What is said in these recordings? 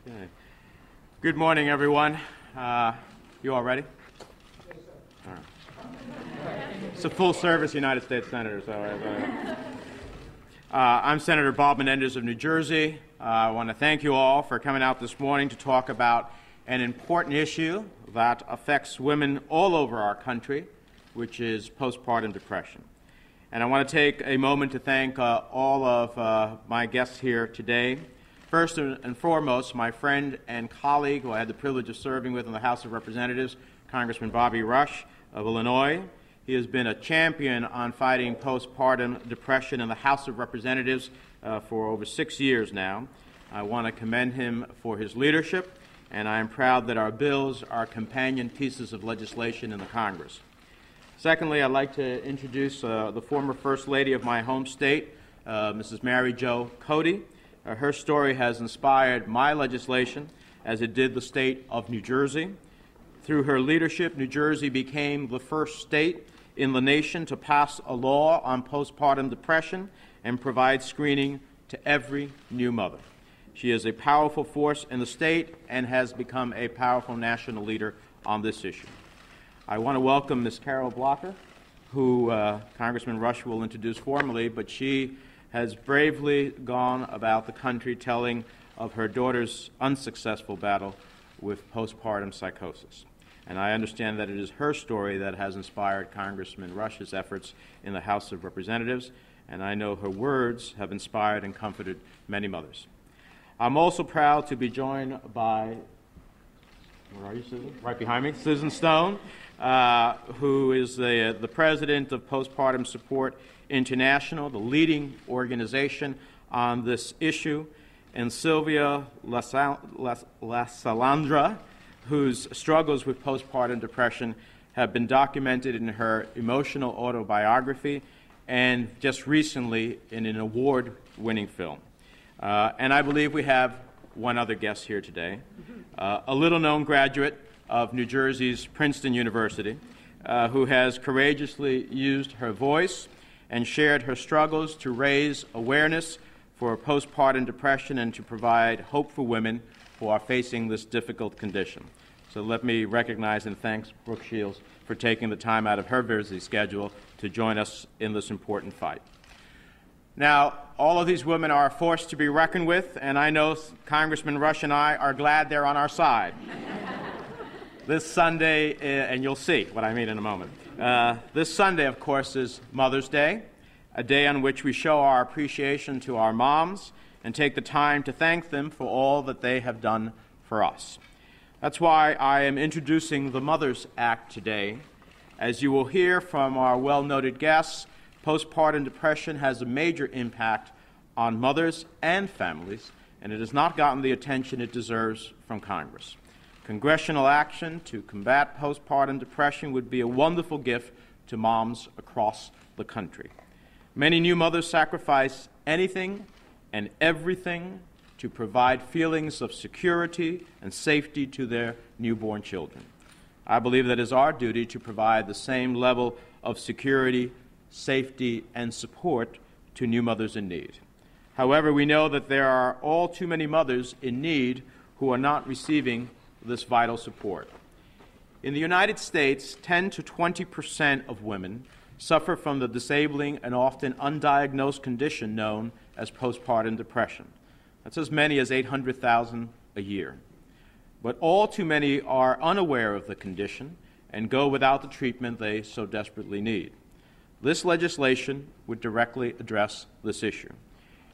Okay. Good morning, everyone. You all ready? Yes, sir. All right. It's a full-service United States Senator, so I'm Senator Bob Menendez of New Jersey. I want to thank you all for coming out this morning to talk about an important issue that affects women all over our country, which is postpartum depression. And I want to take a moment to thank all of my guests here today. First and foremost, my friend and colleague who I had the privilege of serving with in the House of Representatives, Congressman Bobby Rush of Illinois. He has been a champion on fighting postpartum depression in the House of Representatives for over 6 years now. I want to commend him for his leadership, and I am proud that our bills are companion pieces of legislation in the Congress. Secondly, I'd like to introduce the former First Lady of my home state, Mrs. Mary Jo Cody. Her story has inspired my legislation, as it did the state of New Jersey. Through her leadership, New Jersey became the first state in the nation to pass a law on postpartum depression and provide screening to every new mother. She is a powerful force in the state and has become a powerful national leader on this issue. I want to welcome Ms. Carol Blocker, who Congressman Rush will introduce formally, but she has bravely gone about the country telling of her daughter's unsuccessful battle with postpartum psychosis. And I understand that it is her story that has inspired Congressman Rush's efforts in the House of Representatives, and I know her words have inspired and comforted many mothers. I'm also proud to be joined by, where are you, Susan? Right behind me, Susan Stone, who is the president of Postpartum Support International, the leading organization on this issue, and Sylvia Lasalandra, whose struggles with postpartum depression have been documented in her emotional autobiography and just recently in an award-winning film. And I believe we have one other guest here today, a little-known graduate of New Jersey's Princeton University, who has courageously used her voice and shared her struggles to raise awareness for postpartum depression and to provide hope for women who are facing this difficult condition. So let me recognize and thank Brooke Shields for taking the time out of her busy schedule to join us in this important fight. Now, all of these women are a force to be reckoned with, and I know Congressman Rush and I are glad they're on our side. This Sunday, and you'll see what I mean in a moment. This Sunday, of course, is Mother's Day, a day on which we show our appreciation to our moms and take the time to thank them for all that they have done for us. That's why I am introducing the Mothers Act today. As you will hear from our well-noted guests, postpartum depression has a major impact on mothers and families, and it has not gotten the attention it deserves from Congress. Congressional action to combat postpartum depression would be a wonderful gift to moms across the country. Many new mothers sacrifice anything and everything to provide feelings of security and safety to their newborn children. I believe that it is our duty to provide the same level of security, safety, and support to new mothers in need. However, we know that there are all too many mothers in need who are not receiving this vital support. In the United States, 10 to 20% of women suffer from the disabling and often undiagnosed condition known as postpartum depression. That's as many as 800,000 a year. But all too many are unaware of the condition and go without the treatment they so desperately need. This legislation would directly address this issue.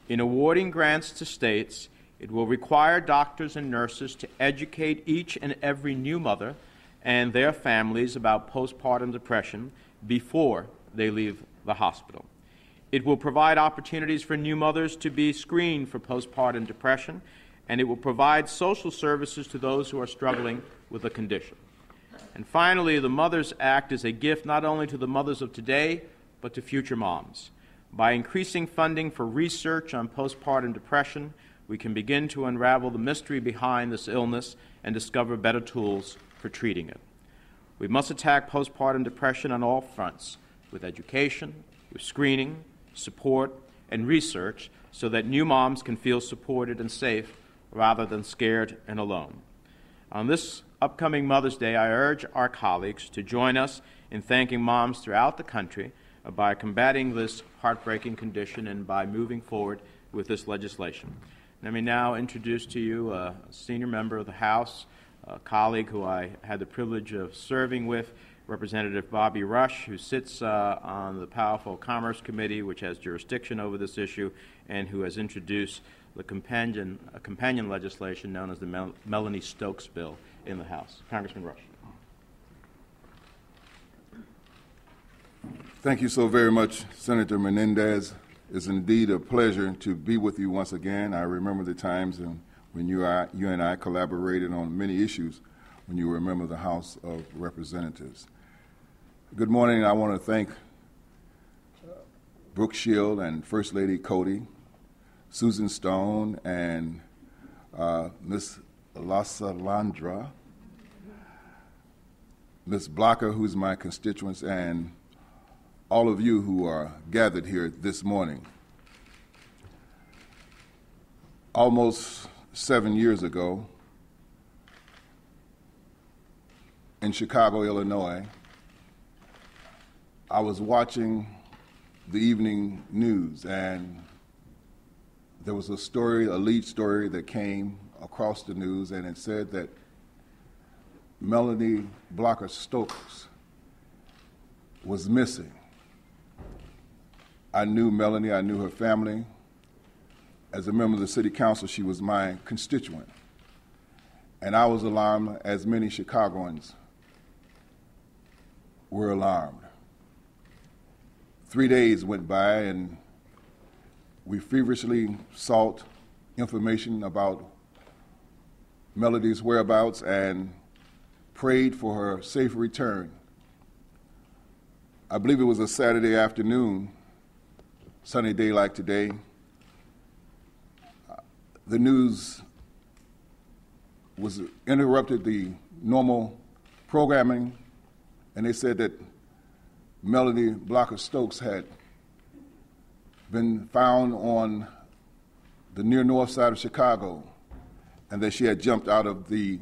In awarding grants to states, it will require doctors and nurses to educate each and every new mother and their families about postpartum depression before they leave the hospital. It will provide opportunities for new mothers to be screened for postpartum depression, and it will provide social services to those who are struggling with the condition. And finally, the Mothers Act is a gift not only to the mothers of today, but to future moms. By increasing funding for research on postpartum depression, we can begin to unravel the mystery behind this illness and discover better tools for treating it. We must attack postpartum depression on all fronts, with education, with screening, support, and research, so that new moms can feel supported and safe rather than scared and alone. On this upcoming Mother's Day, I urge our colleagues to join us in thanking moms throughout the country by combating this heartbreaking condition and by moving forward with this legislation. Let me now introduce to you a senior member of the House, a colleague who I had the privilege of serving with, Representative Bobby Rush, who sits on the powerful Commerce Committee, which has jurisdiction over this issue, and who has introduced the companion legislation known as the Melanie Stokes bill in the House. Congressman Rush. Thank you so very much, Senator Menendez. It's indeed a pleasure to be with you once again. I remember the times when you and I collaborated on many issues when you were a member of the House of Representatives. Good morning. I want to thank Brooke Shields and First Lady Cody, Susan Stone, and Ms. Lasalandra, Ms. Blocker, who's my constituent, and all of you who are gathered here this morning. Almost 7 years ago, in Chicago, Illinois, I was watching the evening news, and there was a lead story that came across the news, and it said that Melanie Blocker Stokes was missing. I knew Melanie, I knew her family. As a member of the City Council, she was my constituent. And I was alarmed, as many Chicagoans were alarmed. 3 days went by, and we feverishly sought information about Melanie's whereabouts and prayed for her safe return. I believe it was a Saturday afternoon, sunny day like today. The news was interrupted the normal programming, and they said that Melanie Blocker Stokes had been found on the near north side of Chicago, and that she had jumped out of the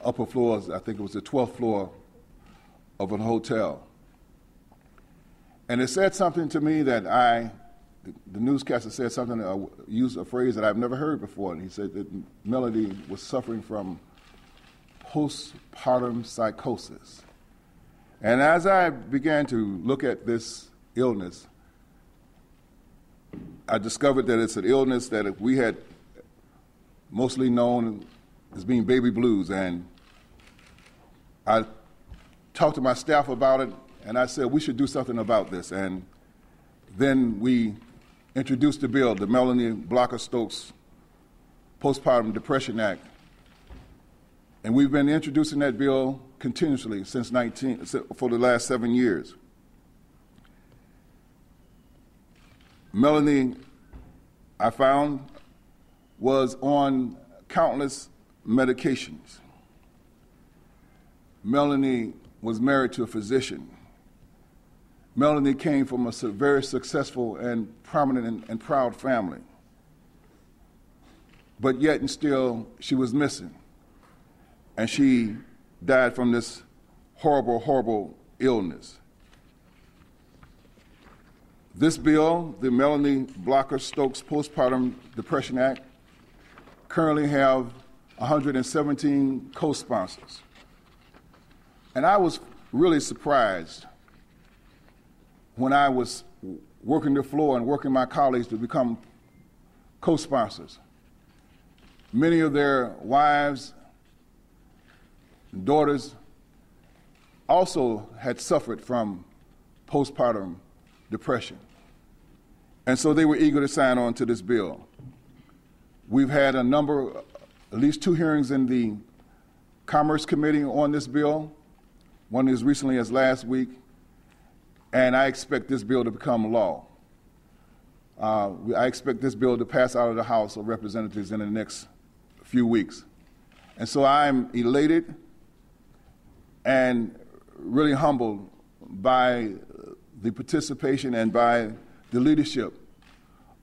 upper floors, I think it was the 12th floor of a hotel. And it said something to me that the newscaster said something, used a phrase that I've never heard before, and he said that Melanie was suffering from postpartum psychosis. And as I began to look at this illness, I discovered that it's an illness that we had mostly known as being baby blues. And I talked to my staff about it, and I said we should do something about this. And then we introduced the bill, the Melanie Blocker Stokes Postpartum Depression Act. And we've been introducing that bill continuously for the last 7 years. Melanie, I found, was on countless medications. Melanie was married to a physician. Melanie came from a very successful and prominent and proud family. But yet and still, she was missing. And she died from this horrible, horrible illness. This bill, the Melanie Blocker Stokes Postpartum Depression Act, currently have 117 co-sponsors. And I was really surprised when I was working the floor and working my colleagues to become co-sponsors. Many of their wives, daughters also had suffered from postpartum depression. And so they were eager to sign on to this bill. We've had at least 2 hearings in the Commerce Committee on this bill, one as recently as last week, and I expect this bill to become law. I expect this bill to pass out of the House of Representatives in the next few weeks. And so I'm elated and really humbled by the participation and by the leadership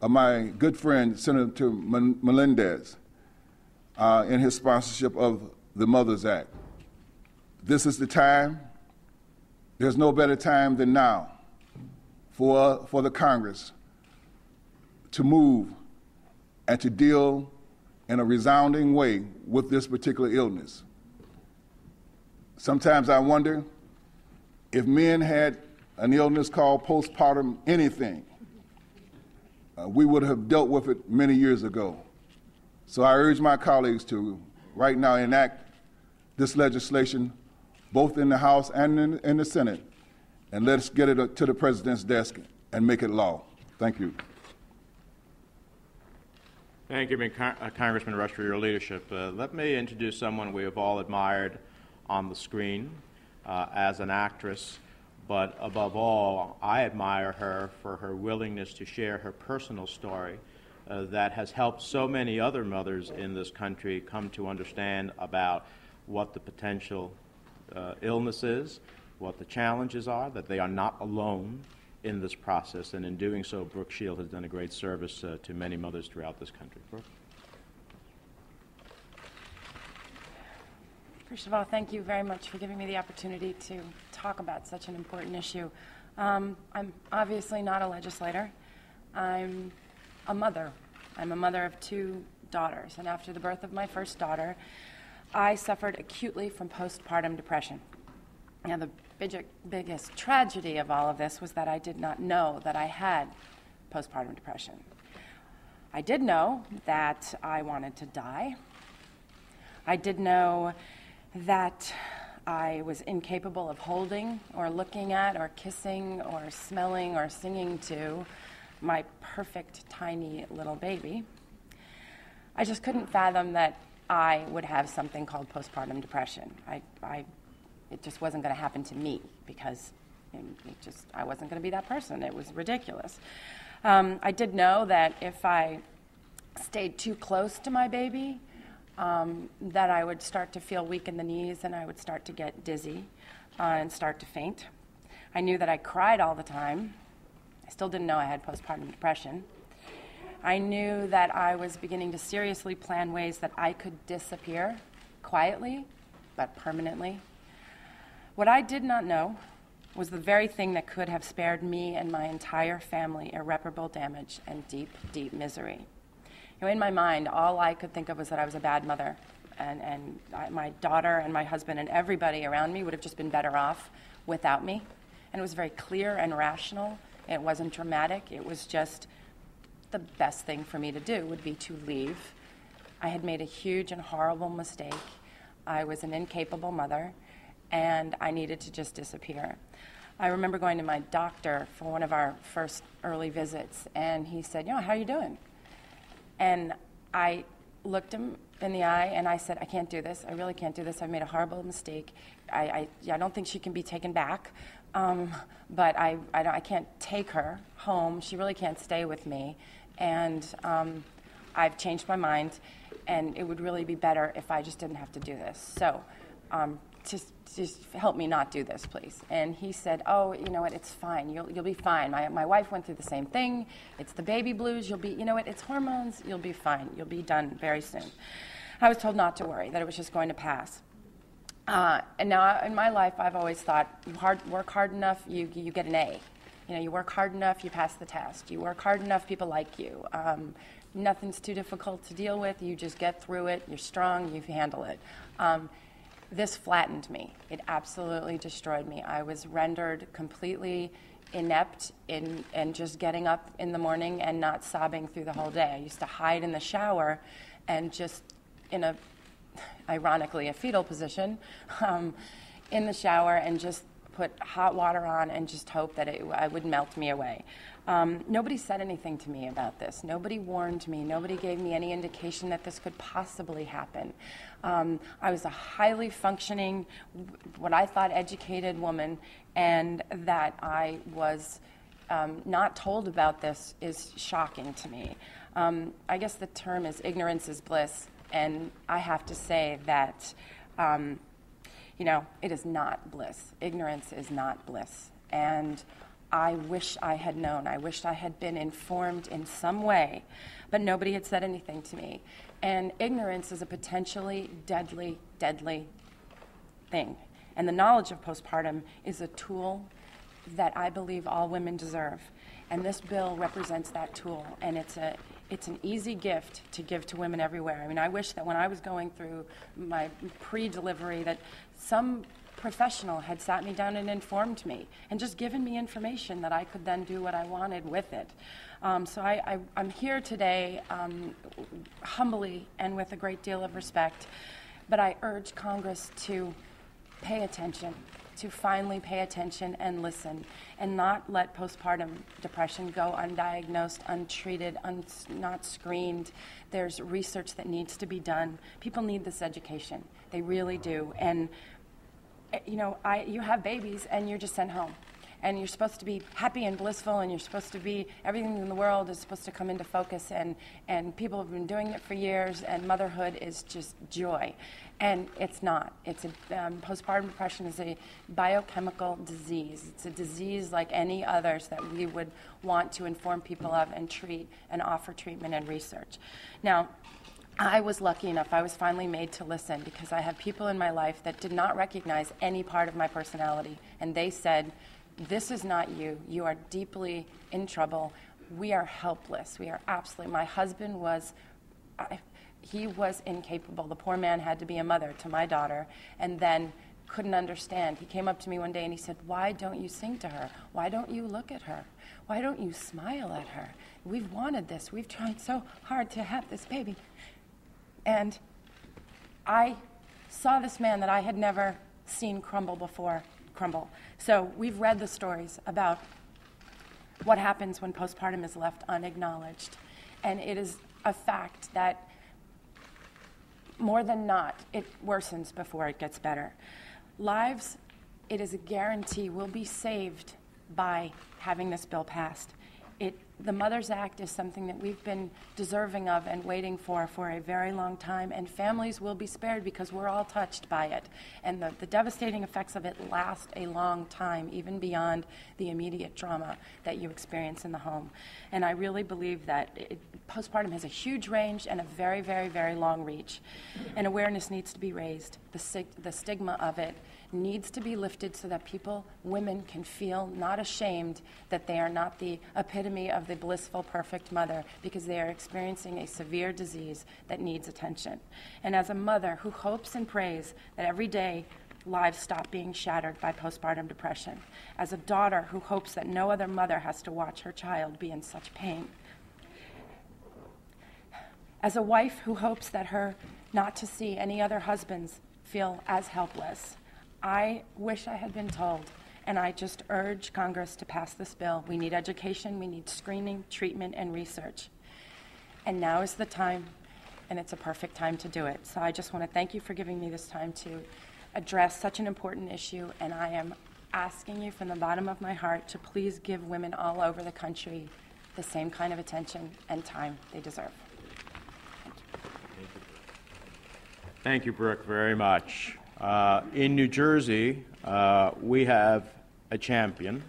of my good friend, Senator Menendez, in his sponsorship of the Mothers Act. This is the time. There's no better time than now for the Congress to move and to deal in a resounding way with this particular illness. Sometimes I wonder if men had an illness called postpartum anything, we would have dealt with it many years ago. So I urge my colleagues to right now enact this legislation both in the House and in the Senate, and let's get it to the President's desk and make it law. Thank you. Thank you, Congressman Rush, for your leadership. Let me introduce someone we have all admired on the screen as an actress, but above all, I admire her for her willingness to share her personal story that has helped so many other mothers in this country come to understand about what the potential illness is, what the challenges are, that they are not alone in this process, and in doing so, Brooke Shields has done a great service to many mothers throughout this country. Brooke? First of all, thank you very much for giving me the opportunity to talk about such an important issue. I'm obviously not a legislator. I'm a mother. I'm a mother of 2 daughters, and after the birth of my first daughter, I suffered acutely from postpartum depression. Now, the biggest tragedy of all of this was that I did not know that I had postpartum depression. I did know that I wanted to die. I did know that I was incapable of holding or looking at or kissing or smelling or singing to my perfect, tiny little baby. I just couldn't fathom that I would have something called postpartum depression. It just wasn't going to happen to me because I wasn't going to be that person. It was ridiculous. I did know that if I stayed too close to my baby, that I would start to feel weak in the knees and I would start to get dizzy and start to faint. I knew that I cried all the time. I still didn't know I had postpartum depression. I knew that I was beginning to seriously plan ways that I could disappear quietly but permanently. What I did not know was the very thing that could have spared me and my entire family irreparable damage and deep, deep misery. In my mind, all I could think of was that I was a bad mother, and my daughter and my husband and everybody around me would have just been better off without me. And it was very clear and rational. It wasn't dramatic. It was just the best thing for me to do would be to leave. I had made a huge and horrible mistake. I was an incapable mother, and I needed to just disappear. I remember going to my doctor for one of our first early visits, and he said, how are you doing? And I looked him in the eye, and I said, I can't do this. I really can't do this. I've made a horrible mistake. I don't think she can be taken back, but I can't take her home. She really can't stay with me, and I've changed my mind, and it would really be better if I just didn't have to do this. So just help me not do this, please. And he said, oh, you know what, it's fine. You'll be fine. My wife went through the same thing. It's the baby blues. You'll be, you know what, it's hormones. You'll be fine. You'll be done very soon. I was told not to worry, that it was just going to pass. And now in my life, I've always thought, work hard enough, you get an A. You work hard enough, you pass the test. You work hard enough, people like you. Nothing's too difficult to deal with. You just get through it. You're strong. You handle it. This flattened me. It absolutely destroyed me. I was rendered completely inept in just getting up in the morning and not sobbing through the whole day. I used to hide in the shower and just ironically, a fetal position in the shower and just put hot water on and just hope that it would melt me away. Nobody said anything to me about this. Nobody warned me. Nobody gave me any indication that this could possibly happen. I was a highly functioning, what I thought educated woman, and that I was not told about this is shocking to me. I guess the term is ignorance is bliss, and I have to say that it is not bliss. Ignorance is not bliss. And I wish I had known. I wished I had been informed in some way, but nobody had said anything to me. And ignorance is a potentially deadly, deadly thing. And the knowledge of postpartum is a tool that I believe all women deserve. And this bill represents that tool, and it's an easy gift to give to women everywhere. I mean, I wish that when I was going through my pre-delivery that some professional had sat me down and informed me and just given me information that I could then do what I wanted with it. So I'm here today humbly and with a great deal of respect, but I urge Congress to pay attention, to finally pay attention and listen, and not let postpartum depression go undiagnosed, untreated, not screened. There's research that needs to be done. People need this education. They really do. And you know, you have babies and you're just sent home. And you're supposed to be happy and blissful, and you're supposed to be, everything in the world is supposed to come into focus, and people have been doing it for years, and motherhood is just joy. And it's not. It's postpartum depression is a biochemical disease. It's a disease like any others that we would want to inform people of and treat and offer treatment and research. Now, I was lucky enough, I was finally made to listen, because I have people in my life that did not recognize any part of my personality, and they said, "This is not you. You are deeply in trouble. We are helpless. We are absolutely." My husband was, he was incapable. The poor man had to be a mother to my daughter, and then couldn't understand. He came up to me one day and he said, "Why don't you sing to her? Why don't you look at her? Why don't you smile at her? We've wanted this. We've tried so hard to have this baby." And I saw this man that I had never seen crumble before crumble. So we've read the stories about what happens when postpartum is left unacknowledged. And it is a fact that more than not, it worsens before it gets better. Lives, it is a guarantee, will be saved by having this bill passed. The Mother's Act is something that we've been deserving of and waiting for a very long time, and families will be spared because we're all touched by it. And the devastating effects of it last a long time, even beyond the immediate trauma that you experience in the home. And I really believe that postpartum has a huge range and a very, very, very long reach. And awareness needs to be raised. The stigma of it needs to be lifted so that women can feel not ashamed that they are not the epitome of the blissful, perfect mother, because they are experiencing a severe disease that needs attention. And as a mother who hopes and prays that every day lives stop being shattered by postpartum depression, as a daughter who hopes that no other mother has to watch her child be in such pain, as a wife who hopes that her not to see any other husbands feel as helpless, I wish I had been told, and I just urge Congress to pass this bill. We need education, we need screening, treatment, and research. And now is the time, and it's a perfect time to do it. So I just want to thank you for giving me this time to address such an important issue, and I am asking you from the bottom of my heart to please give women all over the country the same kind of attention and time they deserve. Thank you, Brooke, very much. In New Jersey, we have a champion,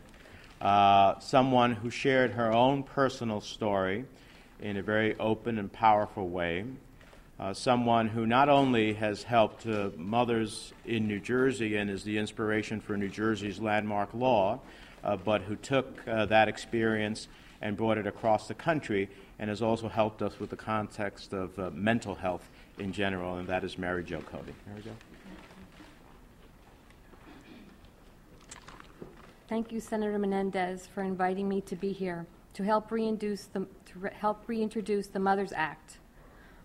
someone who shared her own personal story in a very open and powerful way, someone who not only has helped mothers in New Jersey and is the inspiration for New Jersey's landmark law, but who took that experience and brought it across the country and has also helped us with the context of mental health in general, and that is Mary Jo Cody. Mary Jo? Thank you, Senator Menendez, for inviting me to be here to help reintroduce the Mother's Act.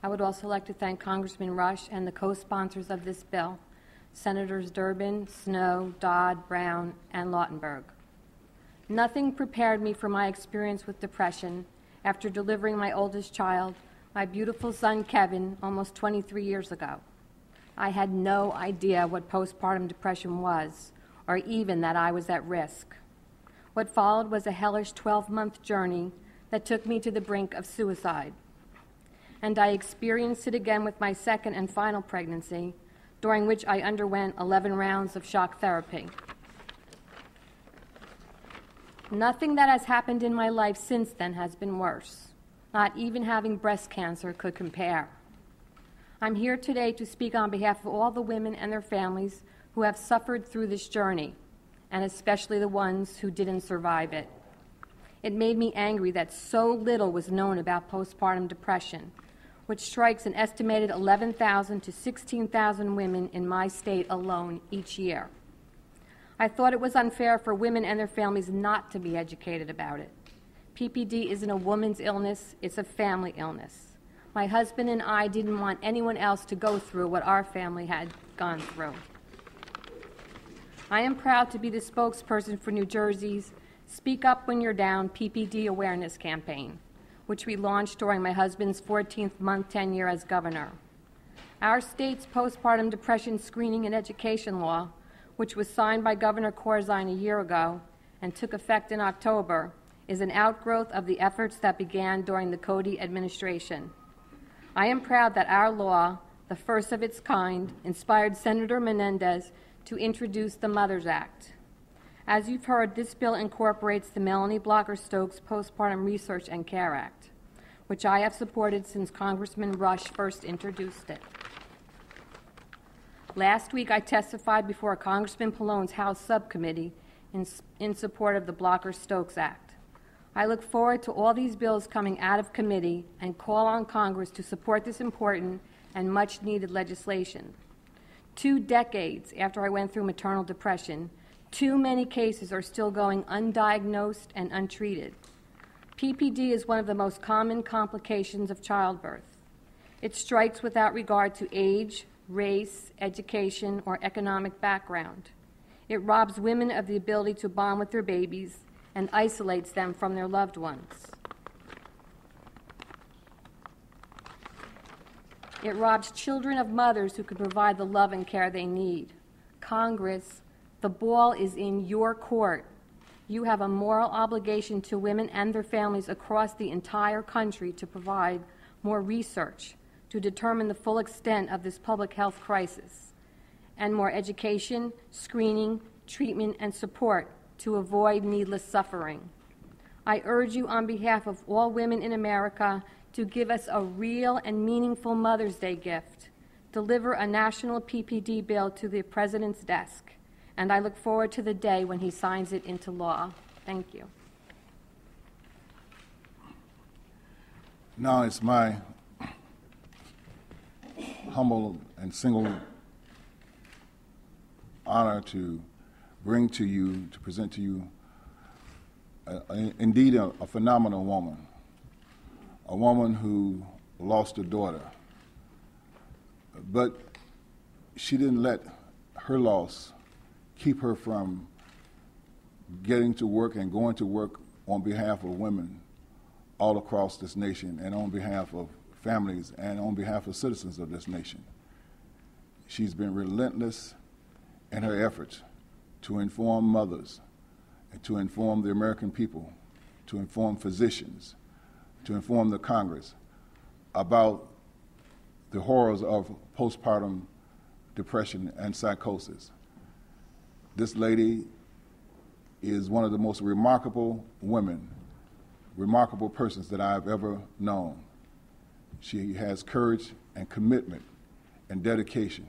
I would also like to thank Congressman Rush and the co-sponsors of this bill, Senators Durbin, Snowe, Dodd, Brown, and Lautenberg. Nothing prepared me for my experience with depression after delivering my oldest child, my beautiful son Kevin, almost 23 years ago. I had no idea what postpartum depression was, or even that I was at risk. What followed was a hellish 12-month journey that took me to the brink of suicide. And I experienced it again with my second and final pregnancy, during which I underwent 11 rounds of shock therapy. Nothing that has happened in my life since then has been worse. Not even having breast cancer could compare. I'm here today to speak on behalf of all the women and their families who have suffered through this journey, and especially the ones who didn't survive it. It made me angry that so little was known about postpartum depression, which strikes an estimated 11,000 to 16,000 women in my state alone each year. I thought it was unfair for women and their families not to be educated about it. PPD isn't a woman's illness, it's a family illness. My husband and I didn't want anyone else to go through what our family had gone through. I am proud to be the spokesperson for New Jersey's Speak Up When You're Down PPD awareness campaign, which we launched during my husband's 14th month tenure as governor. Our state's postpartum depression screening and education law, which was signed by Governor Corzine a year ago and took effect in October, is an outgrowth of the efforts that began during the Cody administration. I am proud that our law, the first of its kind, inspired Senator Menendez to introduce the Mothers Act. As you've heard, this bill incorporates the Melanie Blocker-Stokes Postpartum Research and Care Act, which I have supported since Congressman Rush first introduced it. Last week, I testified before Congressman Pallone's House subcommittee in support of the Blocker-Stokes Act. I look forward to all these bills coming out of committee and call on Congress to support this important and much-needed legislation. 2 decades after I went through maternal depression, too many cases are still going undiagnosed and untreated. PPD is one of the most common complications of childbirth. It strikes without regard to age, race, education, or economic background. It robs women of the ability to bond with their babies and isolates them from their loved ones. It robs children of mothers who can provide the love and care they need. Congress, the ball is in your court. You have a moral obligation to women and their families across the entire country to provide more research to determine the full extent of this public health crisis, and more education, screening, treatment, and support to avoid needless suffering. I urge you on behalf of all women in America to give us a real and meaningful Mother's Day gift. Deliver a national PPD bill to the President's desk, and I look forward to the day when he signs it into law. Thank you. Now it's my humble and single honor to bring to you, to present to you, indeed a phenomenal woman, a woman who lost a daughter, but she didn't let her loss keep her from getting to work and going to work on behalf of women all across this nation and on behalf of families and on behalf of citizens of this nation. She's been relentless in her efforts to inform mothers and to inform the American people, to inform physicians, to inform the Congress about the horrors of postpartum depression and psychosis. This lady is one of the most remarkable women, remarkable persons that I've ever known. She has courage and commitment and dedication.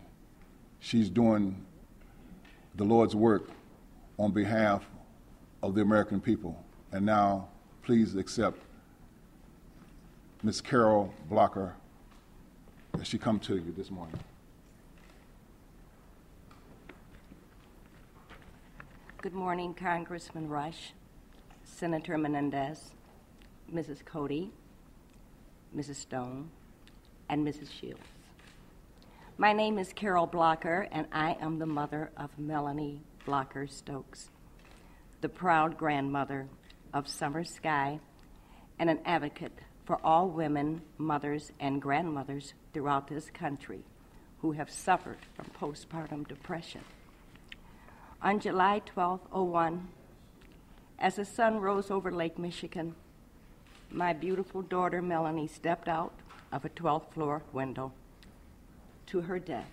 She's doing the Lord's work on behalf of the American people. And now, please accept Ms. Carol Blocker as she comes to you this morning. Good morning, Congressman Rush, Senator Menendez, Mrs. Cody, Mrs. Stone, and Mrs. Shields. My name is Carol Blocker, and I am the mother of Melanie Blocker-Stokes, the proud grandmother of Summer Sky, and an advocate for all women, mothers, and grandmothers throughout this country who have suffered from postpartum depression. On July 12, 2001, as the sun rose over Lake Michigan, my beautiful daughter Melanie stepped out of a 12th floor window to her death,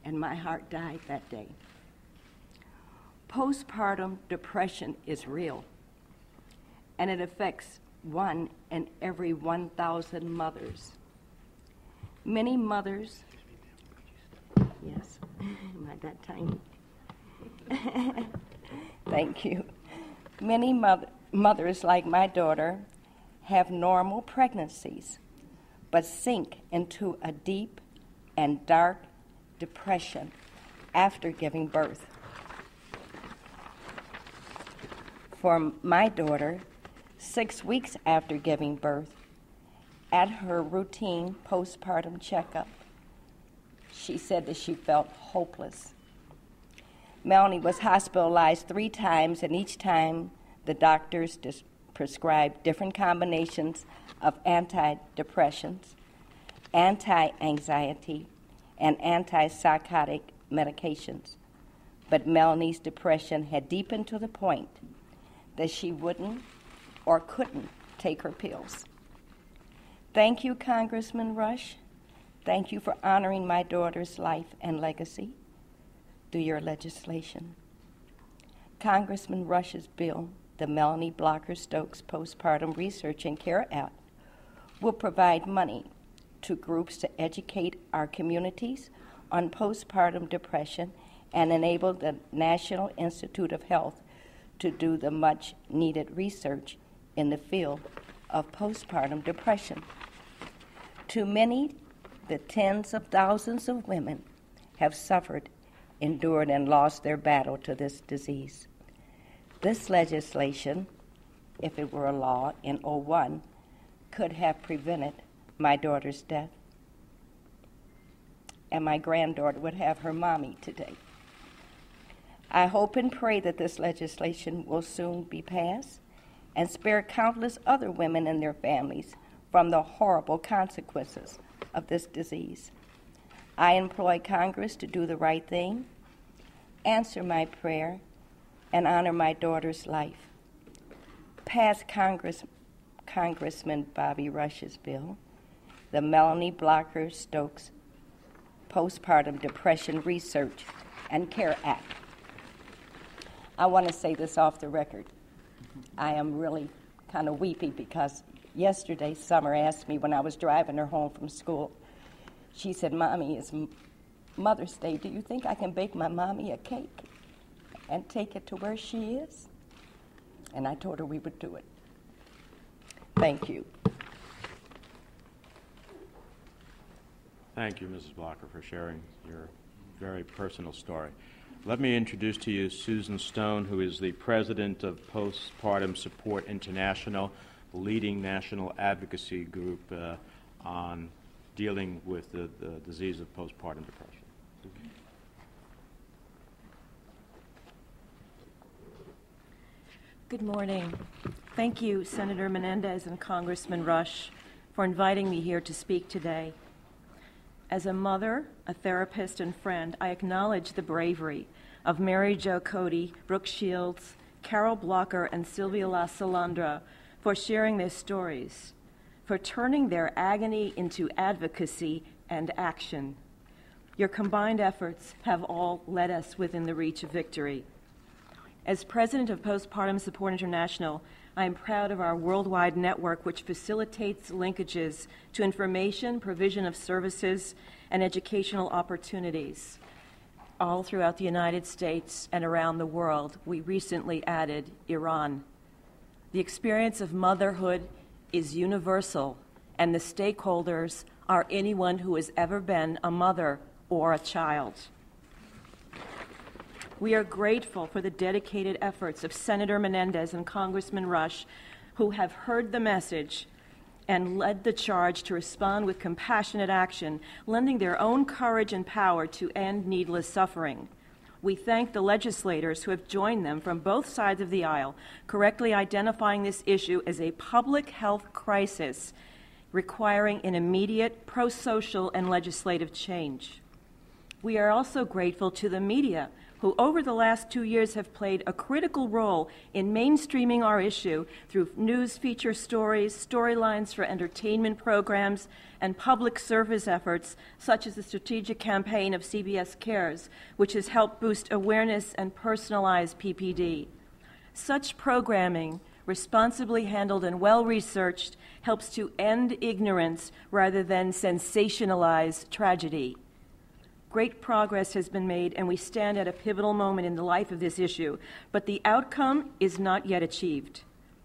and my heart died that day. Postpartum depression is real, and it affects 1 in every 1,000 mothers. Many mothers, yes, am I that tiny? Thank you. Many mothers, like my daughter, have normal pregnancies, but sink into a deep and dark depression after giving birth. For my daughter, 6 weeks after giving birth, at her routine postpartum checkup, she said that she felt hopeless. Melanie was hospitalized 3 times, and each time the doctors prescribed different combinations of antidepressants, anti-anxiety, and antipsychotic medications. But Melanie's depression had deepened to the point that she wouldn't or couldn't take her pills. Thank you, Congressman Rush. Thank you for honoring my daughter's life and legacy through your legislation. Congressman Rush's bill, the Melanie Blocker Stokes Postpartum Research and Care Act, will provide money to groups to educate our communities on postpartum depression and enable the National Institute of Health to do the much-needed research in the field of postpartum depression. Too many, the tens of thousands of women have suffered, endured, and lost their battle to this disease. This legislation, if it were a law in 2001, could have prevented my daughter's death, and my granddaughter would have her mommy today. I hope and pray that this legislation will soon be passed and spare countless other women and their families from the horrible consequences of this disease. I implore Congress to do the right thing, answer my prayer, and honor my daughter's life. Pass Congressman Bobby Rush's bill, the Melanie Blocker Stokes Postpartum Depression Research and Care Act. I want to say this off the record. I am really kind of weepy because yesterday Summer asked me when I was driving her home from school, she said, "Mommy, it's Mother's Day. Do you think I can bake my mommy a cake and take it to where she is?" And I told her we would do it. Thank you. Thank you, Mrs. Blocker, for sharing your very personal story. Let me introduce to you Susan Stone, who is the president of Postpartum Support International, a leading national advocacy group on dealing with the disease of postpartum depression. Good morning. Thank you, Senator Menendez and Congressman Rush, for inviting me here to speak today. As a mother, a therapist, and friend, I acknowledge the bravery of Mary Jo Cody, Brooke Shields, Carol Blocker, and Sylvia La Salandra for sharing their stories, for turning their agony into advocacy and action. Your combined efforts have all led us within the reach of victory. As president of Postpartum Support International, I am proud of our worldwide network, which facilitates linkages to information, provision of services, and educational opportunities all throughout the United States and around the world. We recently added Iran. The experience of motherhood is universal, and the stakeholders are anyone who has ever been a mother or a child. We are grateful for the dedicated efforts of Senator Menendez and Congressman Rush, who have heard the message and led the charge to respond with compassionate action, lending their own courage and power to end needless suffering. We thank the legislators who have joined them from both sides of the aisle, correctly identifying this issue as a public health crisis requiring an immediate pro-social and legislative change. We are also grateful to the media who over the last 2 years have played a critical role in mainstreaming our issue through news feature stories, storylines for entertainment programs, and public service efforts, such as the strategic campaign of CBS Cares, which has helped boost awareness and personalize PPD. Such programming, responsibly handled and well-researched, helps to end ignorance rather than sensationalize tragedy. Great progress has been made, and we stand at a pivotal moment in the life of this issue, but the outcome is not yet achieved.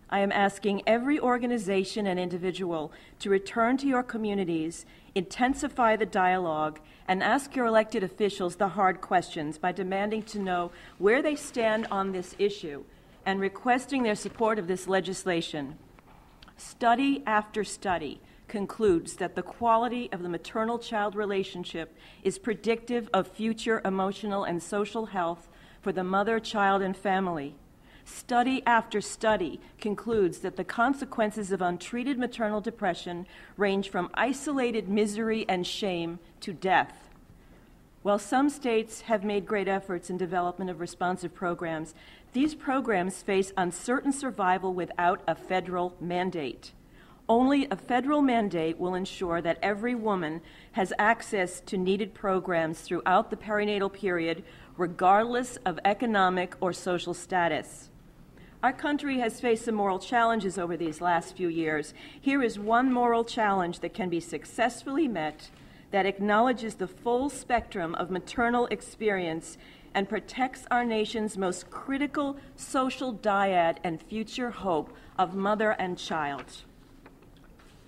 I am asking every organization and individual to return to your communities, intensify the dialogue, and ask your elected officials the hard questions by demanding to know where they stand on this issue and requesting their support of this legislation. Study after study concludes that the quality of the maternal-child relationship is predictive of future emotional and social health for the mother, child, and family. Study after study concludes that the consequences of untreated maternal depression range from isolated misery and shame to death. While some states have made great efforts in development of responsive programs, these programs face uncertain survival without a federal mandate. Only a federal mandate will ensure that every woman has access to needed programs throughout the perinatal period, regardless of economic or social status. Our country has faced some moral challenges over these last few years. Here is one moral challenge that can be successfully met, that acknowledges the full spectrum of maternal experience and protects our nation's most critical social dyad and future hope of mother and child.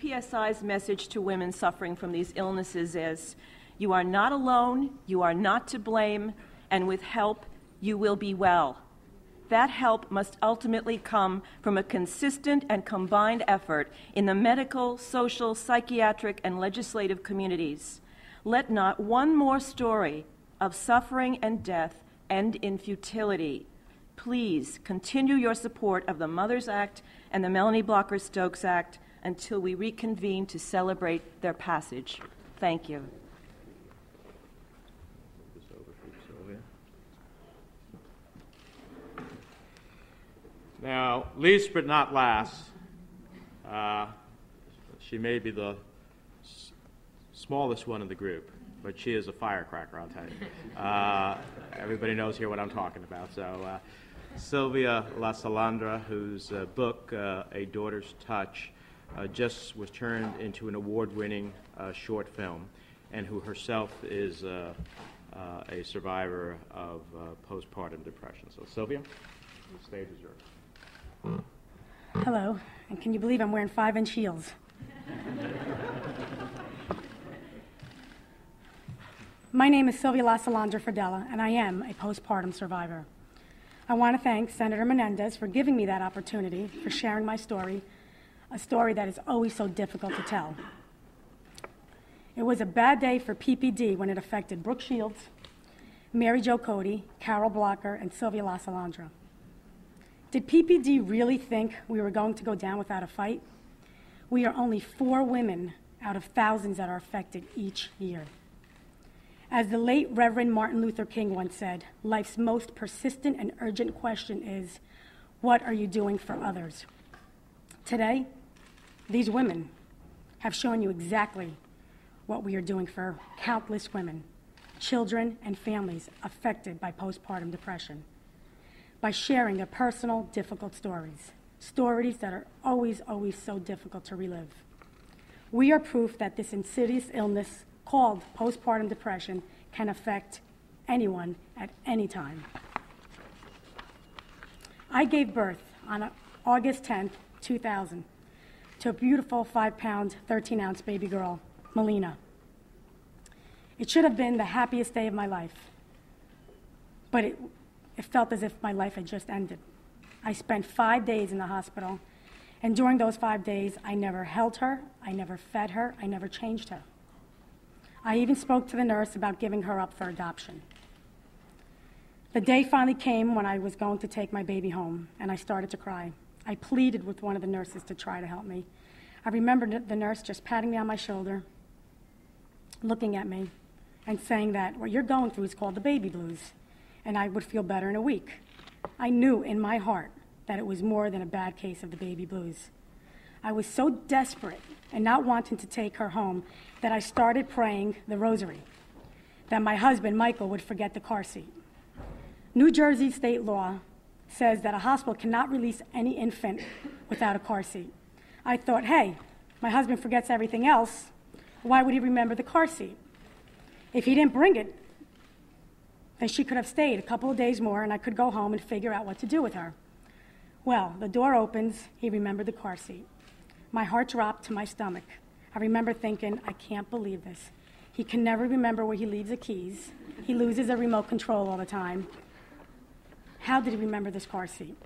PSI's message to women suffering from these illnesses is, you are not alone, you are not to blame, and with help, you will be well. That help must ultimately come from a consistent and combined effort in the medical, social, psychiatric, and legislative communities. Let not one more story of suffering and death end in futility. Please continue your support of the Mothers Act and the Melanie Blocker-Stokes Act until we reconvene to celebrate their passage. Thank you. Now, least but not last, she may be the smallest one in the group, but she is a firecracker, I'll tell you. Everybody knows here what I'm talking about. So, Sylvia LaSalandra, whose book, A Daughter's Touch, just was turned into an award-winning short film, and who herself is a survivor of postpartum depression. So, Sylvia, the stage is yours. Hello, and can you believe I'm wearing 5-inch heels? My name is Sylvia LaSalandra Fidela, and I am a postpartum survivor. I want to thank Senator Menendez for giving me that opportunity, for sharing my story, a story that is always so difficult to tell. It was a bad day for PPD when it affected Brooke Shields, Mary Jo Cody, Carol Blocker, and Sylvia LaSalandra. Did PPD really think we were going to go down without a fight? We are only 4 women out of thousands that are affected each year. As the late Reverend Martin Luther King once said, life's most persistent and urgent question is, what are you doing for others? Today, these women have shown you exactly what we are doing for countless women, children, and families affected by postpartum depression, by sharing their personal, difficult stories, stories that are always, always so difficult to relive. We are proof that this insidious illness called postpartum depression can affect anyone at any time. I gave birth on August 10th, 2000, to a beautiful 5-pound, 13-ounce baby girl, Melina. It should have been the happiest day of my life, but it felt as if my life had just ended. I spent 5 days in the hospital, and during those 5 days, I never held her, I never fed her, I never changed her. I even spoke to the nurse about giving her up for adoption. The day finally came when I was going to take my baby home, and I started to cry. I pleaded with one of the nurses to try to help me. I remember the nurse just patting me on my shoulder, looking at me, and saying that what you're going through is called the baby blues. and I would feel better in a week. I knew in my heart that it was more than a bad case of the baby blues. I was so desperate and not wanting to take her home that I started praying the rosary, that my husband, Michael, would forget the car seat. New Jersey state law says that a hospital cannot release any infant without a car seat. I thought, hey, my husband forgets everything else, why would he remember the car seat? If he didn't bring it, then she could have stayed a couple of days more and I could go home and figure out what to do with her. Well, the door opens, he remembered the car seat. My heart dropped to my stomach. I remember thinking, I can't believe this. He can never remember where he leaves the keys. He loses the remote control all the time. How did he remember this car seat?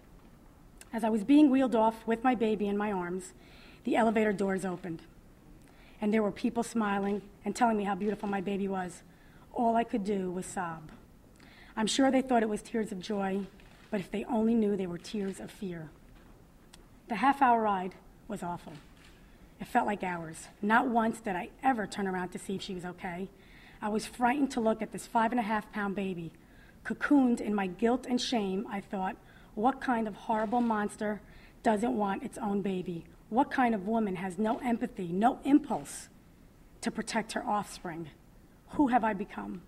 As I was being wheeled off with my baby in my arms, the elevator doors opened. And there were people smiling and telling me how beautiful my baby was. All I could do was sob. I'm sure they thought it was tears of joy, but if they only knew, they were tears of fear. The half-hour ride was awful. It felt like hours. Not once did I ever turn around to see if she was okay. I was frightened to look at this 5.5-pound baby. Cocooned in my guilt and shame, I thought, what kind of horrible monster doesn't want its own baby? What kind of woman has no empathy, no impulse to protect her offspring? Who have I become?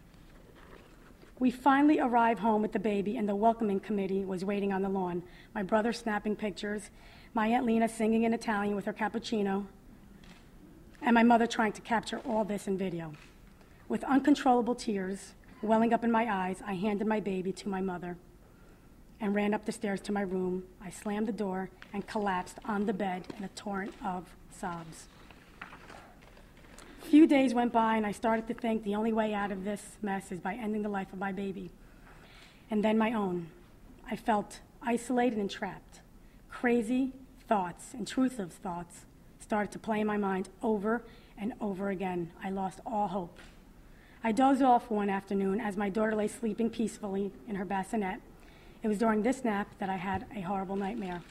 We finally arrived home with the baby, and the welcoming committee was waiting on the lawn. My brother snapping pictures, my Aunt Lena singing in Italian with her cappuccino, and my mother trying to capture all this in video. With uncontrollable tears welling up in my eyes, I handed my baby to my mother and ran up the stairs to my room. I slammed the door and collapsed on the bed in a torrent of sobs. A few days went by, and I started to think the only way out of this mess is by ending the life of my baby, and then my own. I felt isolated and trapped. Crazy thoughts, intrusive thoughts, started to play in my mind over and over again. I lost all hope. I dozed off one afternoon as my daughter lay sleeping peacefully in her bassinet. It was during this nap that I had a horrible nightmare.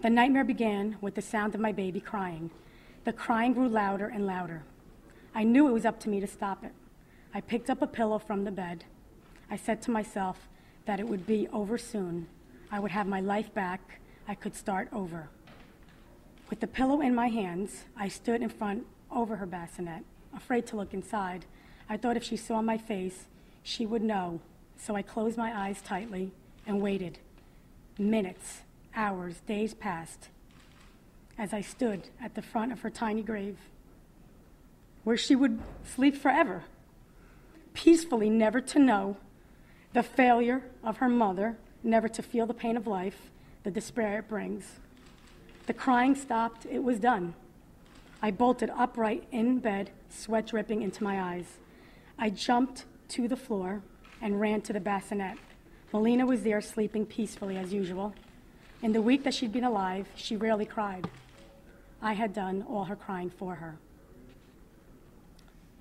The nightmare began with the sound of my baby crying. The crying grew louder and louder. I knew it was up to me to stop it. I picked up a pillow from the bed. I said to myself that it would be over soon. I would have my life back. I could start over. With the pillow in my hands, I stood in front over her bassinet, afraid to look inside. I thought if she saw my face, she would know. So I closed my eyes tightly and waited. Minutes, hours, days passed as I stood at the front of her tiny grave, where she would sleep forever, peacefully, never to know the failure of her mother, never to feel the pain of life, the despair it brings. The crying stopped. It was done. I bolted upright in bed, sweat dripping into my eyes. I jumped to the floor and ran to the bassinet. Melina was there, sleeping peacefully as usual. In the week that she'd been alive, she rarely cried. I had done all her crying for her.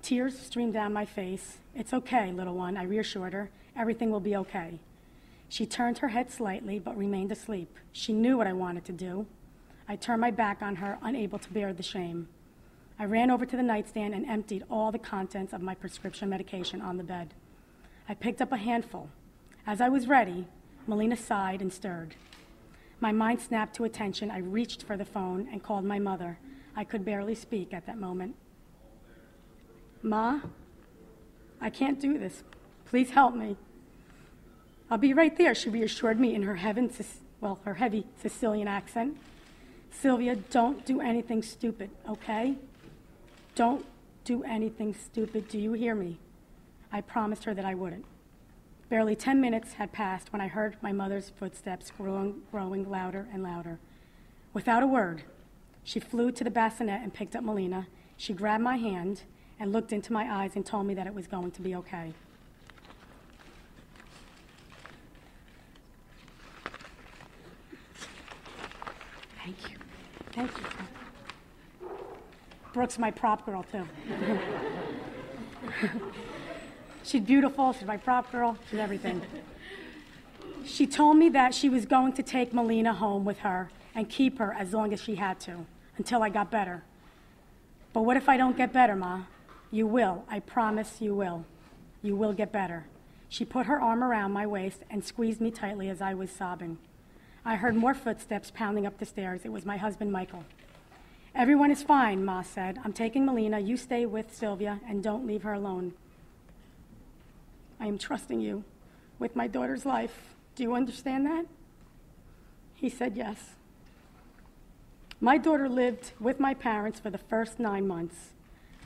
Tears streamed down my face. It's okay, little one, I reassured her. Everything will be okay. She turned her head slightly, but remained asleep. She knew what I wanted to do. I turned my back on her, unable to bear the shame. I ran over to the nightstand and emptied all the contents of my prescription medication on the bed. I picked up a handful. As I was ready, Melina sighed and stirred. My mind snapped to attention. I reached for the phone and called my mother. I could barely speak at that moment. Ma, I can't do this. Please help me. I'll be right there, she reassured me in her heavy Sicilian accent. Sylvia, don't do anything stupid, okay? Don't do anything stupid. Do you hear me? I promised her that I wouldn't. Barely 10 minutes had passed when I heard my mother's footsteps growing louder and louder. Without a word, she flew to the bassinet and picked up Melina. She grabbed my hand and looked into my eyes and told me that it was going to be okay. Thank you. Thank you. Brooke's my prop girl, too. She's beautiful, she's my prop girl, she's everything. She told me that she was going to take Melina home with her and keep her as long as she had to, until I got better. But what if I don't get better, Ma? You will, I promise you will. You will get better. She put her arm around my waist and squeezed me tightly as I was sobbing. I heard more footsteps pounding up the stairs. It was my husband, Michael. "Everyone is fine," Ma said. "I'm taking Melina. You stay with Sylvia and don't leave her alone. I am trusting you with my daughter's life. Do you understand that?" He said yes. My daughter lived with my parents for the first 9 months.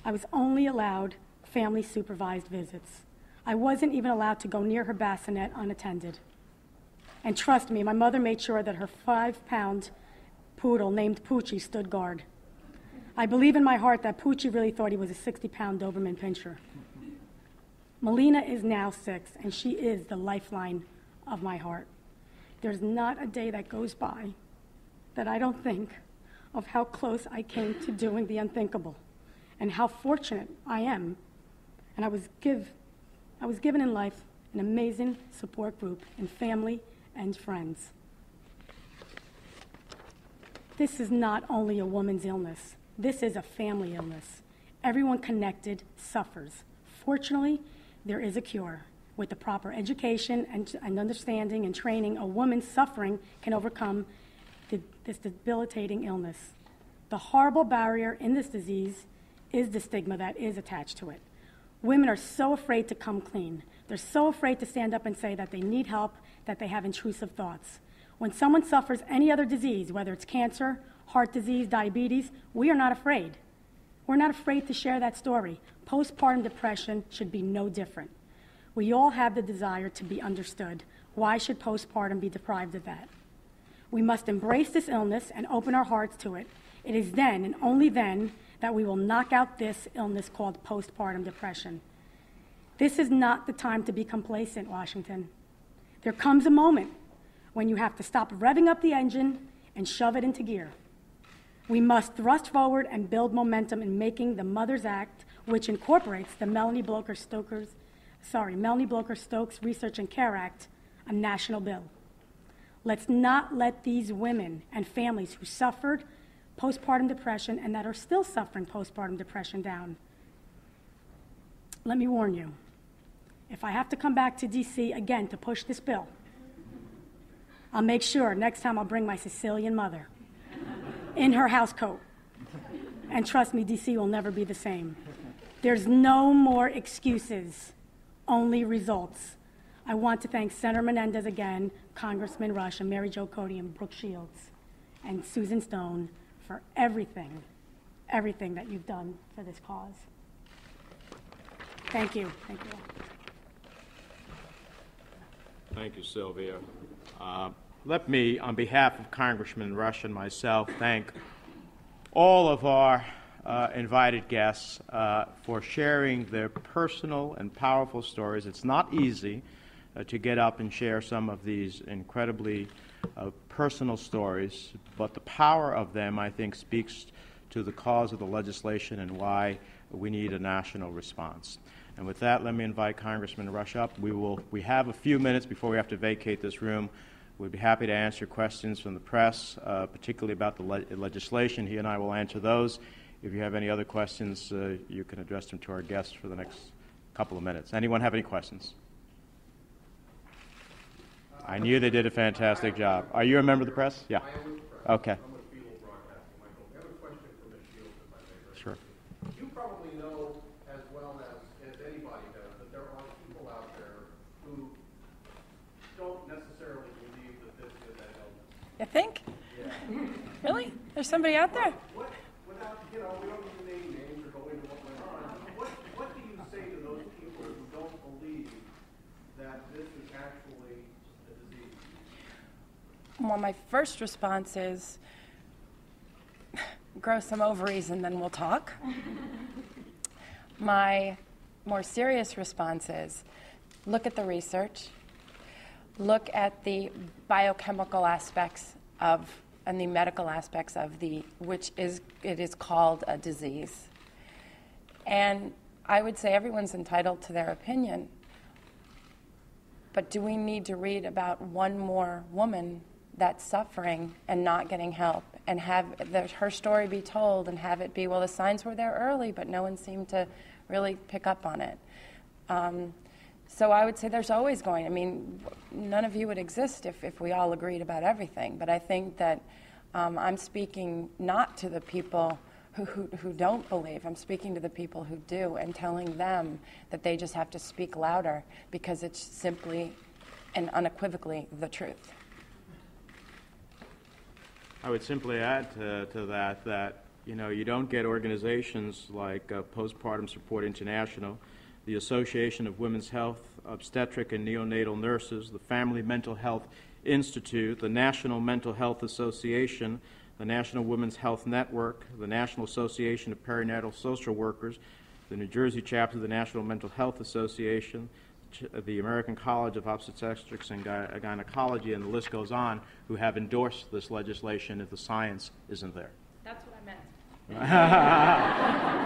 I was only allowed family-supervised visits. I wasn't even allowed to go near her bassinet unattended. And trust me, my mother made sure that her 5-pound poodle named Poochie stood guard. I believe in my heart that Poochie really thought he was a 60-pound Doberman Pinscher. Melina is now 6, and she is the lifeline of my heart. There's not a day that goes by that I don't think of how close I came to doing the unthinkable and how fortunate I am. And I was given in life an amazing support group and family and friends. This is not only a woman's illness. This is a family illness. Everyone connected suffers. Fortunately, there is a cure. With the proper education and understanding and training, a woman suffering can overcome this debilitating illness. The horrible barrier in this disease is the stigma that is attached to it. Women are so afraid to come clean. They're so afraid to stand up and say that they need help, that they have intrusive thoughts. When someone suffers any other disease, whether it's cancer, heart disease, diabetes, we are not afraid. We're not afraid to share that story. Postpartum depression should be no different. We all have the desire to be understood. Why should postpartum be deprived of that? We must embrace this illness and open our hearts to it. It is then, and only then, that we will knock out this illness called postpartum depression. This is not the time to be complacent, Washington. There comes a moment when you have to stop revving up the engine and shove it into gear. We must thrust forward and build momentum in making the Mother's Act, which incorporates the Melanie Blocher-Stokes Research and Care Act, a national bill. Let's not let these women and families who suffered postpartum depression and that are still suffering postpartum depression down. Let me warn you, if I have to come back to D.C. again to push this bill, I'll make sure next time I'll bring my Sicilian mother in her housecoat. And trust me, D.C. will never be the same. There's no more excuses, only results. I want to thank Senator Menendez again, Congressman Rush, and Mary Jo Cody, and Brooke Shields, and Susan Stone for everything that you've done for this cause. Thank you. Thank you. Thank you, Sylvia. Let me, on behalf of Congressman Rush and myself, thank all of our invited guests for sharing their personal and powerful stories. It's not easy to get up and share some of these incredibly personal stories, but the power of them, I think, speaks to the cause of the legislation and why we need a national response. And with that, let me invite Congressman Rush up. We have a few minutes before we have to vacate this room. We'd be happy to answer questions from the press, particularly about the legislation. He and I will answer those. If you have any other questions, you can address them to our guests for the next couple of minutes. Anyone have any questions? I knew they did a fantastic job. Are you a member of the press? Yeah. I am with the press. Okay. I'm with Beetle Broadcasting, Michael. I have a question for Ms. Shields, if I may. Sure. You probably know as well as anybody does that there are people out there who don't necessarily believe that this is an illness. You think? Yeah. Really? There's somebody out there? Without, we don't need to name names or go into what went on. What do you say to those people who don't believe that this is actually a disease? Well, my first response is grow some ovaries and then we'll talk. My more serious response is look at the research, look at the biochemical aspects of and the medical aspects of it is called a disease. And I would say everyone's entitled to their opinion. But do we need to read about one more woman that's suffering and not getting help and have her story be told and have it be, well, the signs were there early, but no one seemed to really pick up on it. So I would say there's always going. I mean, none of you would exist if we all agreed about everything. But I think that I'm speaking not to the people who don't believe. I'm speaking to the people who do and telling them that they just have to speak louder because it's simply and unequivocally the truth. I would simply add to that you don't get organizations like Postpartum Support International, the Association of Women's Health, Obstetric and Neonatal Nurses, the Family Mental Health Institute, the National Mental Health Association, the National Women's Health Network, the National Association of Perinatal Social Workers, the New Jersey chapter of the National Mental Health Association, the American College of Obstetrics and Gynecology, and the list goes on, who have endorsed this legislation if the science isn't there. That's what I meant.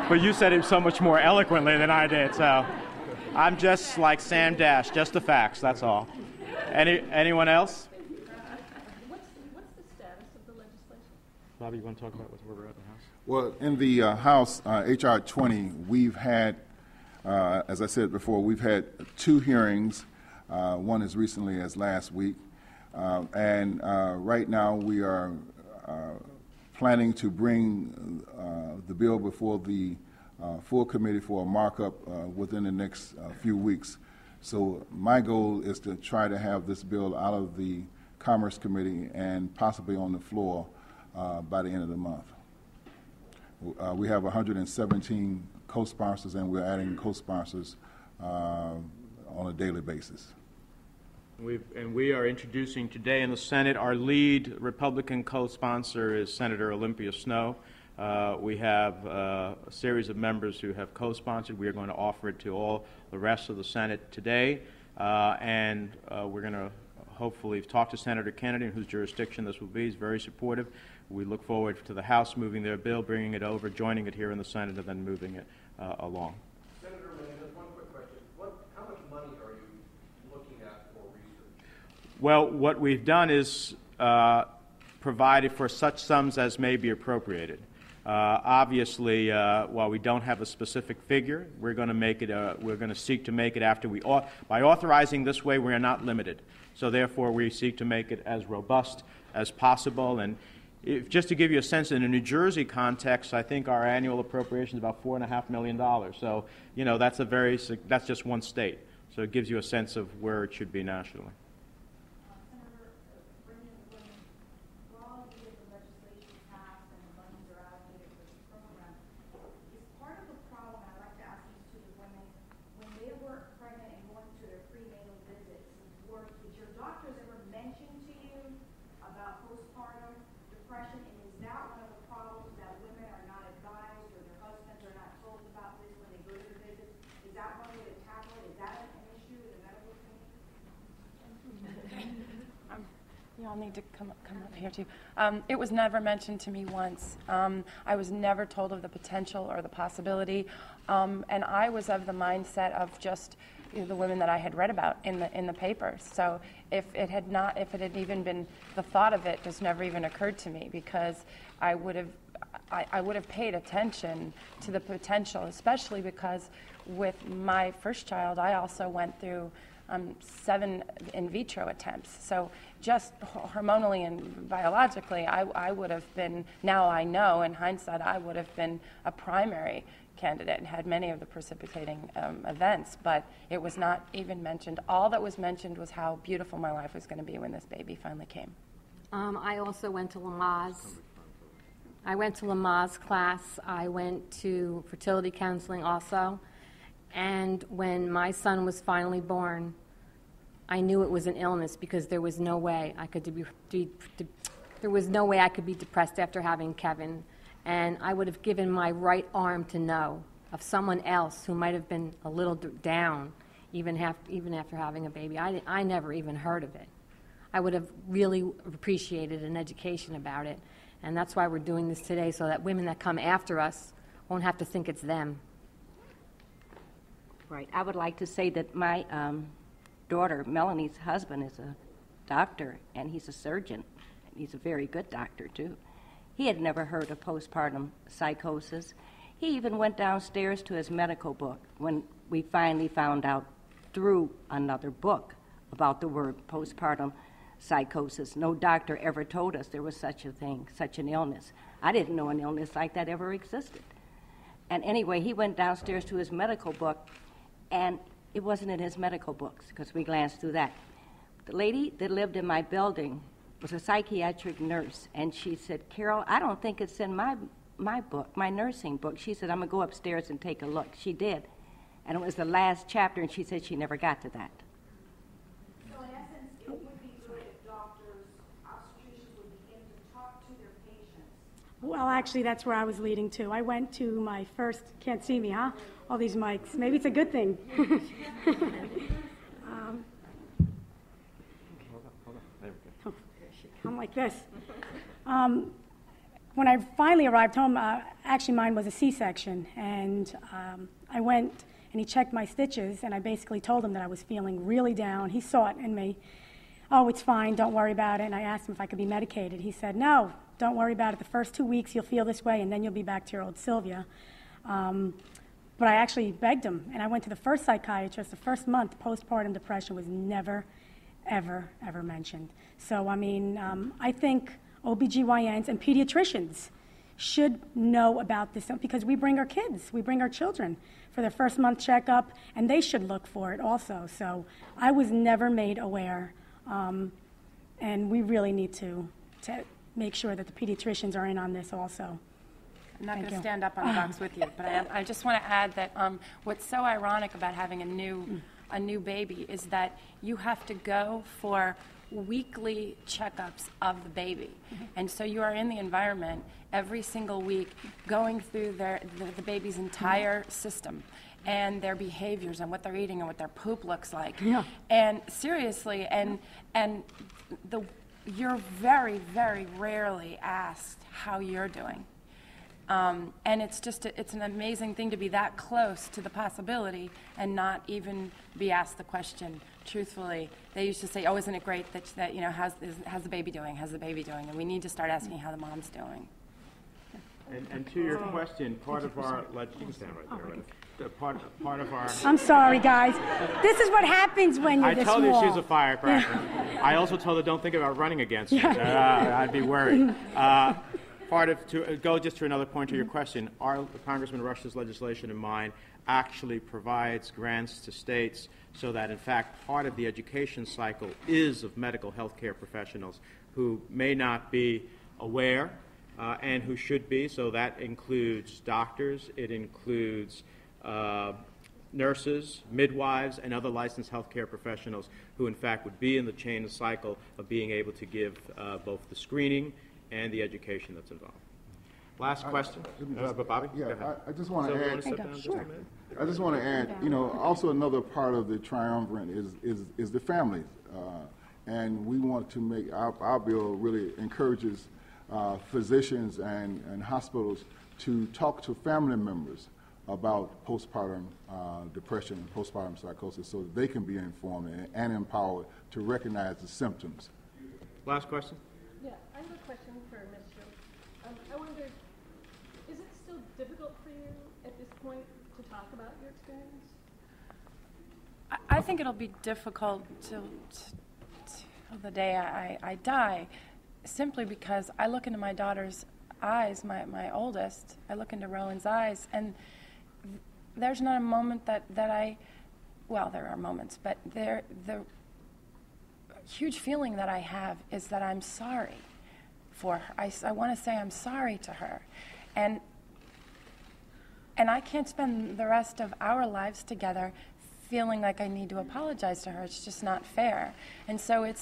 But you said it so much more eloquently than I did, so I'm just like Sam Dash, just the facts, that's all. Anyone else? What's the status of the legislation? Bobby, you want to talk about where we're at in the House? Well, in the House, H.R. 20, we've had, as I said before, we've had 2 hearings, one as recently as last week, and right now we are planning to bring the bill before the full committee for a markup within the next few weeks. So my goal is to try to have this bill out of the Commerce Committee and possibly on the floor by the end of the month. We have 117 co-sponsors, and we're adding co-sponsors on a daily basis. We are introducing today in the Senate, our lead Republican co-sponsor is Senator Olympia Snowe. We have a series of members who have co-sponsored. We are going to offer it to all the rest of the Senate today, and we're going to hopefully talk to Senator Kennedy, in whose jurisdiction this will be. He's very supportive. We look forward to the House moving their bill, bringing it over, joining it here in the Senate, and then moving it along. Senator Menendez, one quick question. How much money are you looking at for research? Well, what we've done is provided for such sums as may be appropriated. Obviously, while we don't have a specific figure, we're going to make it. We're going to seek to make it after we by authorizing this way. We are not limited. So therefore, we seek to make it as robust as possible. And just to give you a sense, in a New Jersey context, I think our annual appropriation is about $4.5 million. So that's just one state. So it gives you a sense of where it should be nationally. You all need to come up here too. It was never mentioned to me once. I was never told of the potential or the possibility, and I was of the mindset of just the women that I had read about in the papers. So if it had even been the thought of it, just never even occurred to me, because I would have paid attention to the potential, especially because with my first child, I also went through 7 in vitro attempts. So just hormonally and biologically, I would have been, now I know in hindsight, I would have been a primary candidate and had many of the precipitating events, but it was not even mentioned. All that was mentioned was how beautiful my life was going to be when this baby finally came. I also went to Lamaze. I went to Lamaze class. I went to fertility counseling also. And when my son was finally born, I knew it was an illness, because there was no way I could be depressed after having Kevin. And I would have given my right arm to know of someone else who might have been a little down, even after having a baby. I never even heard of it. I would have really appreciated an education about it. And that's why we're doing this today, so that women that come after us won't have to think it's them. Right. I would like to say that my daughter, Melanie's husband, is a doctor, and he's a surgeon. He's a very good doctor, too. He had never heard of postpartum psychosis. He even went downstairs to his medical book when we finally found out through another book about the word postpartum psychosis. No doctor ever told us there was such a thing, such an illness. I didn't know an illness like that ever existed. And anyway, he went downstairs to his medical book, and it wasn't in his medical books, because we glanced through that. The lady that lived in my building was a psychiatric nurse, and she said, Carol, I don't think it's in my book, my nursing book. She said, I'm going to go upstairs and take a look. She did. And it was the last chapter, and she said she never got to that. So in essence, it would be good if doctors, obstetricians would begin to talk to their patients. Well, actually, that's where I was leading to. I went to my first, can't see me, huh? All these mics. Maybe it's a good thing. I'm like this. When I finally arrived home, actually mine was a C-section, and I went and he checked my stitches, and I basically told him that I was feeling really down. He saw it in me. Oh, it's fine, don't worry about it. And I asked him if I could be medicated. He said, no, don't worry about it. The first 2 weeks you'll feel this way, and then you'll be back to your old Sylvia. But I actually begged him, and I went to the first psychiatrist. The first month, postpartum depression was never, ever, ever mentioned. So, I mean, I think OBGYNs and pediatricians should know about this because we bring our kids, we bring our children for their first month checkup, and they should look for it also. So I was never made aware, and we really need to make sure that the pediatricians are in on this also. I'm not going to stand up on the box with you, but I just want to add that what's so ironic about having a new baby is that you have to go for weekly checkups of the baby. And so you are in the environment every single week going through the baby's entire system and their behaviors and what they're eating and what their poop looks like. Yeah. And seriously, and you're very, very rarely asked how you're doing. And it's just, it's an amazing thing to be that close to the possibility and not even be asked the question truthfully. They used to say, oh, isn't it great that you know, how's the baby doing? How's the baby doing? And we need to start asking how the mom's doing. And to your question, part of our, you can stand right there, right? Part of our... I'm sorry, guys. This is what happens when you're I this told small. her she's a firecracker. I also told her don't think about running against me. I'd be worried. To go just to another point to your question, Congressman Rush's legislation and mine actually provides grants to states so that, in fact, part of the education cycle is of medical health care professionals who may not be aware and who should be. So that includes doctors, it includes nurses, midwives, and other licensed health care professionals who, in fact, would be in the chain of cycle of being able to give both the screening and the education that's involved. Last question. But Bobby? Yeah, Go ahead. I just want So to we add. want to sit down just a minute? I just want to add, you know, also another part of the triumvirate is the families, and we want to make our bill really encourages physicians and hospitals to talk to family members about postpartum depression and postpartum psychosis so that they can be informed and empowered to recognize the symptoms. Last question. Yeah, I have a question for Ms. Shields. I wonder, is it still difficult for you at this point to talk about your experience? I think it'll be difficult till the day I die, simply because I look into my daughter's eyes, my oldest, I look into Rowan's eyes, and there's not a moment that well, there are moments, but the huge feeling that I have is that I'm sorry for her. I want to say I'm sorry to her. And I can't spend the rest of our lives together feeling like I need to apologize to her. It's just not fair. And so it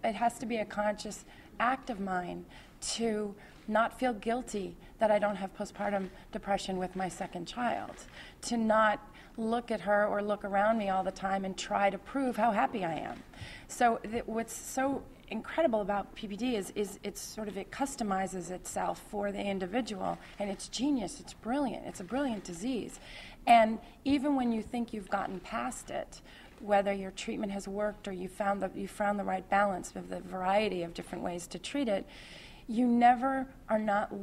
has to be a conscious act of mine to not feel guilty that I don't have postpartum depression with my second child, to not look at her or look around me all the time and try to prove how happy I am. So what's so incredible about PPD is it customizes itself for the individual, and it's genius, it's brilliant, it's a brilliant disease. And even when you think you've gotten past it, whether your treatment has worked or you found the right balance of the variety of different ways to treat it, you never are not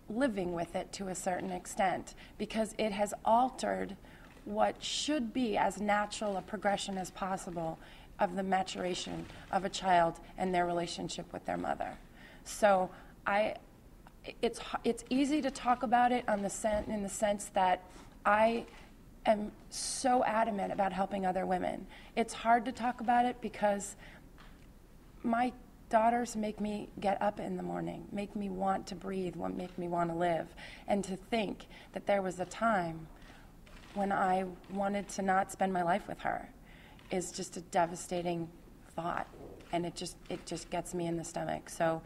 living with it to a certain extent, because it has altered what should be as natural a progression as possible of the maturation of a child and their relationship with their mother. So it's easy to talk about it in the sense that I am so adamant about helping other women. It's hard to talk about it because my daughters make me get up in the morning, make me want to breathe, make me want to live. And to think that there was a time when I wanted to not spend my life with her is just a devastating thought. And it just gets me in the stomach. So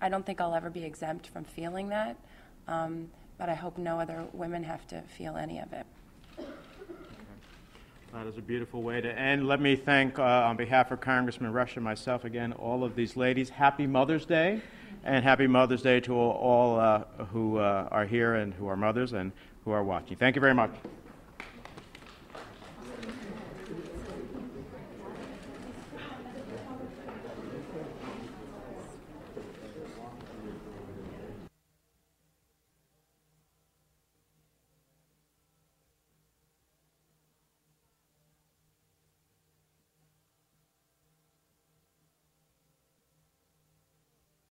I don't think I'll ever be exempt from feeling that, but I hope no other women have to feel any of it. That is a beautiful way to end. Let me thank, on behalf of Congressman Rush and myself again, all of these ladies. Happy Mother's Day, and happy Mother's Day to all who are here and who are mothers and who are watching. Thank you very much.